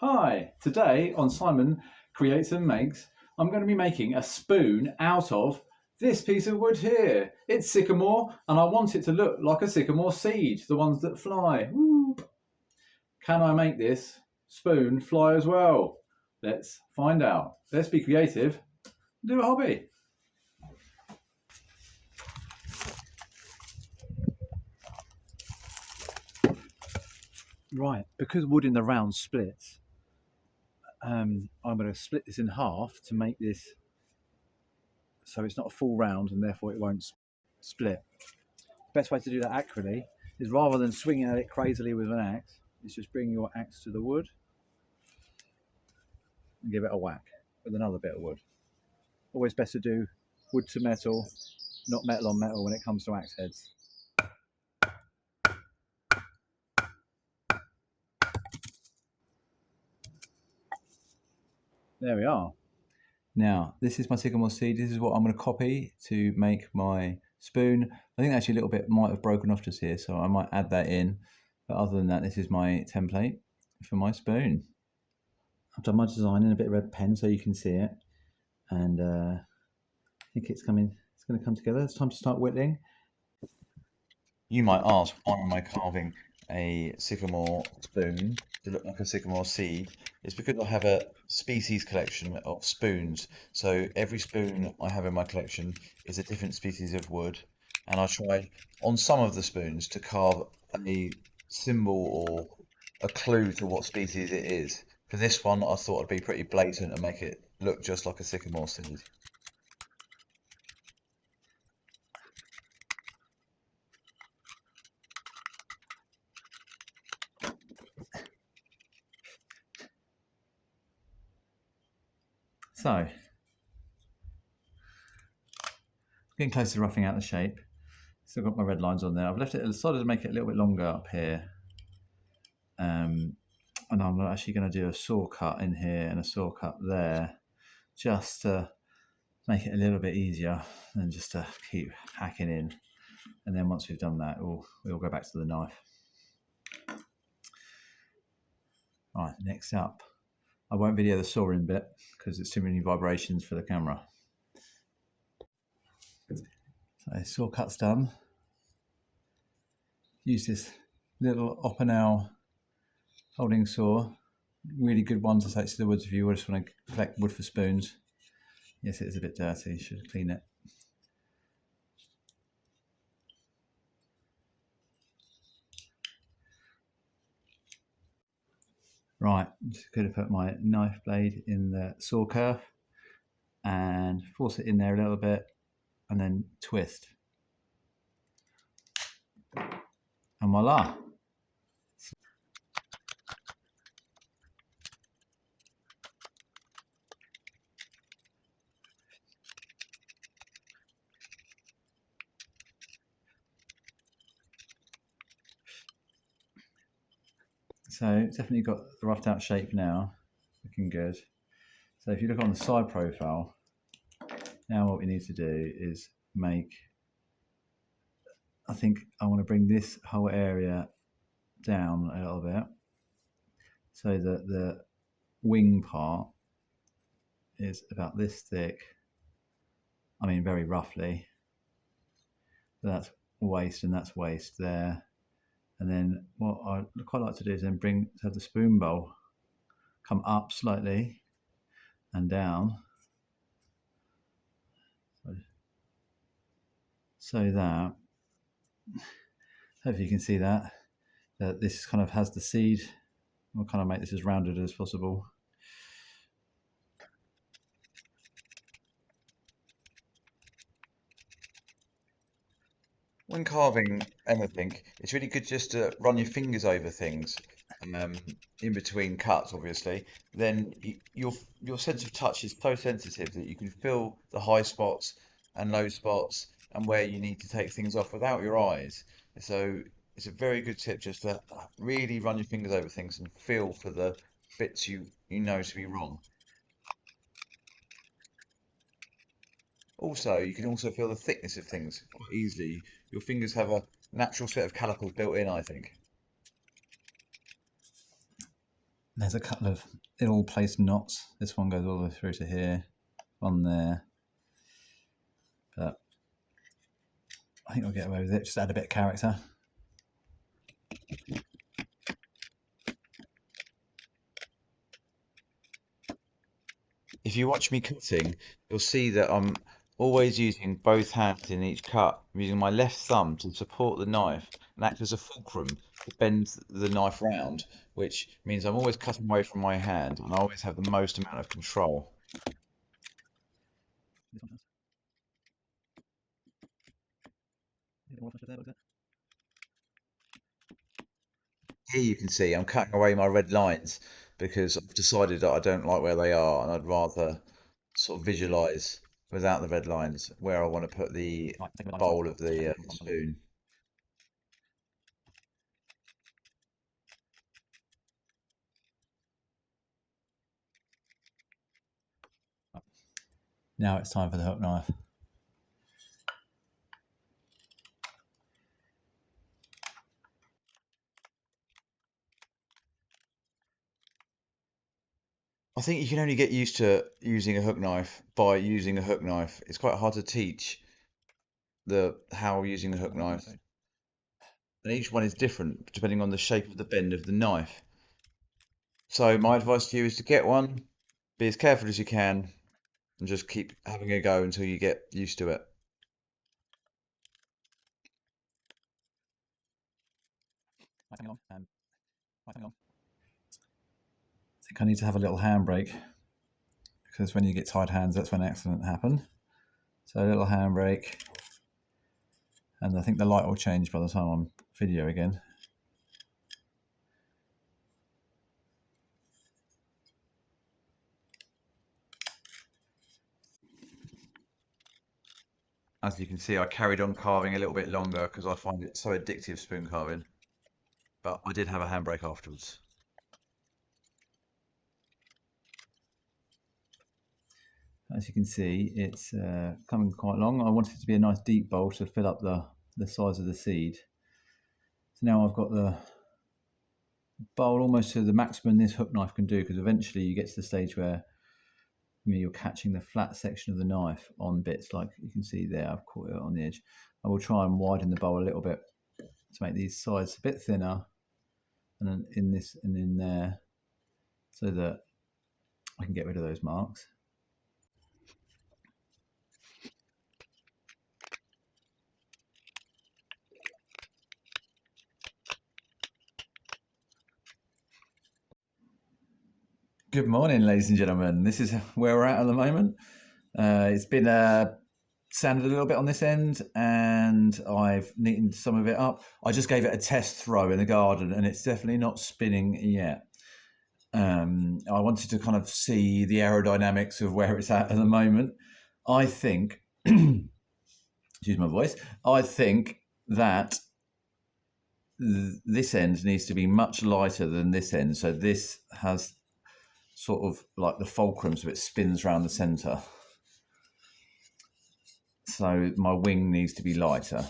Hi, today on Simon Creates and Makes, I'm going to be making a spoon out of this piece of wood here. It's sycamore and I want it to look like a sycamore seed, the ones that fly. Woo. Can I make this spoon fly as well? Let's find out. Let's be creative, do a hobby. Right, because wood in the round splits, I'm going to split this in half to make this so it's not a full round and therefore it won't split. The best way to do that accurately is, rather than swinging at it crazily with an axe, is just bring your axe to the wood and give it a whack with another bit of wood. Always best to do wood to metal, not metal on metal when it comes to axe heads. There we are. Now, this is my sycamore seed. This is what I'm going to copy to make my spoon. I think actually a little bit might have broken off just here, so I might add that in. But other than that, this is my template for my spoon. I've done my design in a bit of red pen so you can see it. And I think it's going to come together. It's time to start whittling. You might ask, why am I carving a sycamore spoon to look like a sycamore seed? It's because I have a species collection of spoons. So every spoon I have in my collection is a different species of wood. And I try on some of the spoons to carve a symbol or a clue to what species it is. For this one, I thought it'd be pretty blatant and make it look just like a sycamore seed. So, getting close to roughing out the shape. Still got my red lines on there. I've left it, decided to make it a little bit longer up here. And I'm actually going to do a saw cut in here and a saw cut there, just to make it a little bit easier and just to keep hacking in. And then once we've done that, we'll go back to the knife. Right, next up, I won't video the sawing bit because it's too many vibrations for the camera. So saw cut's done. Use this little Oppenau holding saw. Really good one to take to the woods if you just want to collect wood for spoons. Yes, it is a bit dirty. You should clean it. Right, I'm just going to put my knife blade in the saw kerf and force it in there a little bit and then twist. And voila! So it's definitely got the roughed out shape now, looking good. So if you look on the side profile, now what we need to do is make, I think I want to bring this whole area down a little bit so that the wing part is about this thick. I mean, very roughly. So that's waist and that's waist there. And then what I'd quite like to do is then have the spoon bowl come up slightly and down. So that, hopefully you can see that this kind of has the seed. We'll kind of make this as rounded as possible. When carving anything, it's really good just to run your fingers over things in between cuts, obviously. Then your sense of touch is so sensitive that you can feel the high spots and low spots and where you need to take things off without your eyes. So it's a very good tip just to really run your fingers over things and feel for the bits you know to be wrong. Also, you can also feel the thickness of things quite easily. Your fingers have a natural set of calipers built in, I think. There's a couple of ill-placed knots. This one goes all the way through to here, on there. But I think I'll get away with it. Just add a bit of character. If you watch me cutting, you'll see that I'm always using both hands in each cut. I'm using my left thumb to support the knife and act as a fulcrum to bend the knife round, which means I'm always cutting away from my hand and I always have the most amount of control. Here you can see I'm cutting away my red lines because I've decided that I don't like where they are and I'd rather sort of visualize without the red lines where I want to put the bowl of the spoon. Now it's time for the hook knife. I think you can only get used to using a hook knife by using a hook knife. It's quite hard to teach how using a hook knife. And each one is different depending on the shape of the bend of the knife. So my advice to you is to get one, be as careful as you can, and just keep having a go until you get used to it. I think I need to have a little handbrake because when you get tied hands, that's when accidents happen. So a little handbrake, and I think the light will change by the time I'm video again. As you can see, I carried on carving a little bit longer because I find it so addictive spoon carving. But I did have a handbrake afterwards. As you can see, it's coming quite long. I want it to be a nice deep bowl to fill up the size of the seed. So now I've got the bowl almost to the maximum this hook knife can do, because eventually you get to the stage where you're catching the flat section of the knife on bits like you can see there. I've caught it on the edge. I will try and widen the bowl a little bit to make these sides a bit thinner, and then in this and in there, so that I can get rid of those marks. Good morning, ladies and gentlemen. This is where we're at the moment. It's been sanded a little bit on this end, and I've neatened some of it up. I just gave it a test throw in the garden, and it's definitely not spinning yet. I wanted to kind of see the aerodynamics of where it's at the moment. I think, excuse my voice, I think that this end needs to be much lighter than this end. So this has sort of like the fulcrum, so it spins around the center. So my wing needs to be lighter.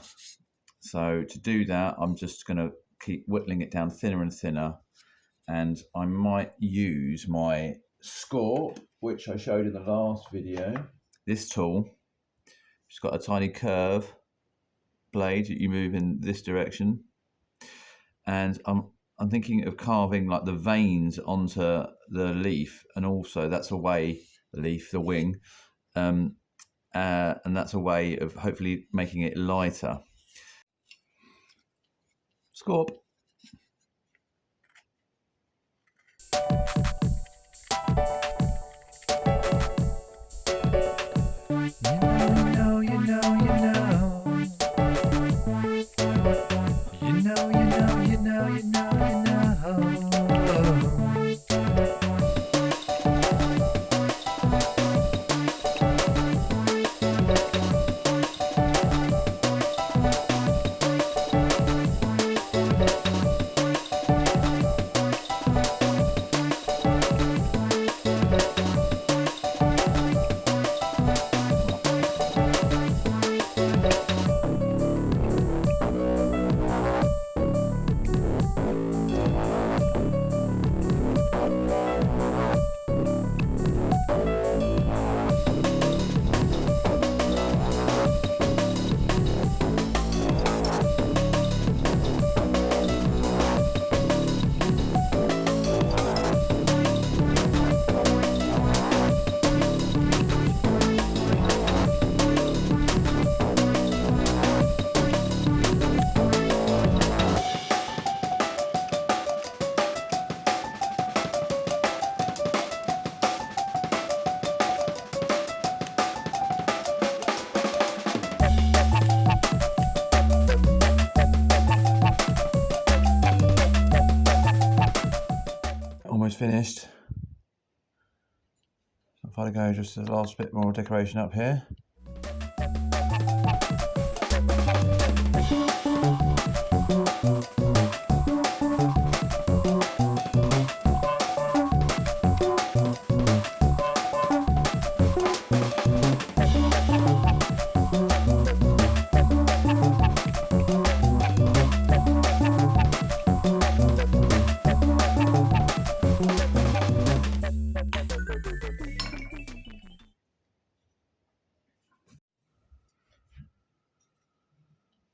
So to do that, I'm just going to keep whittling it down thinner and thinner. And I might use my scorp, which I showed in the last video. This tool, it's got a tiny curve blade that you move in this direction. And I'm thinking of carving like the veins onto the leaf, and also that's a way, the leaf, the wing, and that's a way of hopefully making it lighter. Scorp. finished. If I go just a last bit more decoration up here.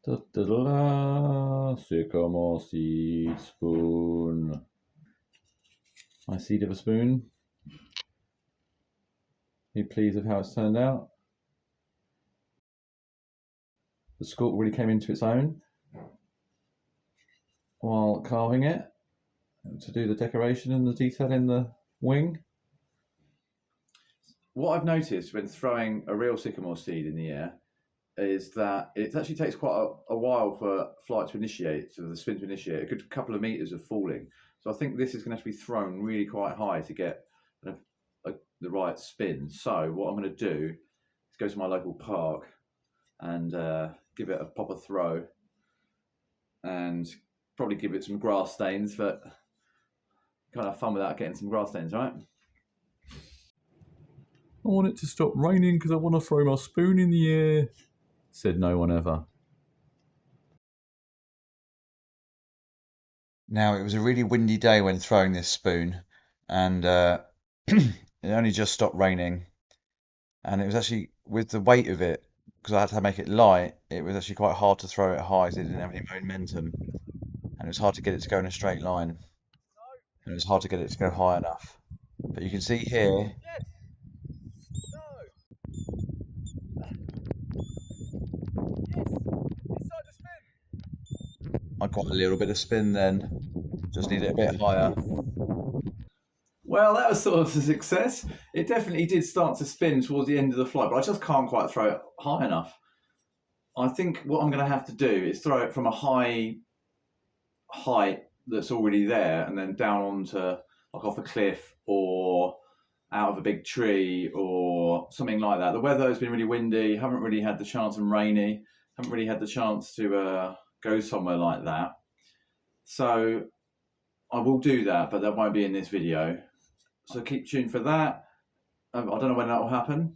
Da-da-da-da, sycamore seed spoon. My seed of a spoon. Are you pleased with how it's turned out? The sculpt really came into its own while carving it to do the decoration and the detail in the wing. What I've noticed when throwing a real sycamore seed in the air is that it actually takes quite a while for flight to initiate, so the spin to initiate, a good couple of meters of falling. So I think this is going to have to be thrown really quite high to get the right spin. So what I'm going to do is go to my local park and give it a proper throw and probably give it some grass stains, but can't have fun without getting some grass stains, right? I want it to stop raining because I want to throw my spoon in the air, said no one ever. Now, it was a really windy day when throwing this spoon, and it only just stopped raining. And it was actually, with the weight of it, because I had to make it light, it was actually quite hard to throw it high, so it didn't have any momentum. And it was hard to get it to go in a straight line. And it was hard to get it to go high enough. But you can see here, I got a little bit of spin then. Just need it a bit higher. Well, that was sort of a success. It definitely did start to spin towards the end of the flight, but I just can't quite throw it high enough. I think what I'm going to have to do is throw it from a high height that's already there and then down onto, like, off a cliff or out of a big tree or something like that. The weather has been really windy, haven't really had the chance, and rainy, haven't really had the chance to go somewhere like that. So I will do that, but that won't be in this video. So keep tuned for that. I don't know when that will happen.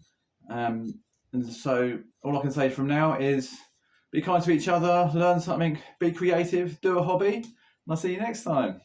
And so all I can say from now is be kind to each other, learn something, be creative, do a hobby, and I'll see you next time.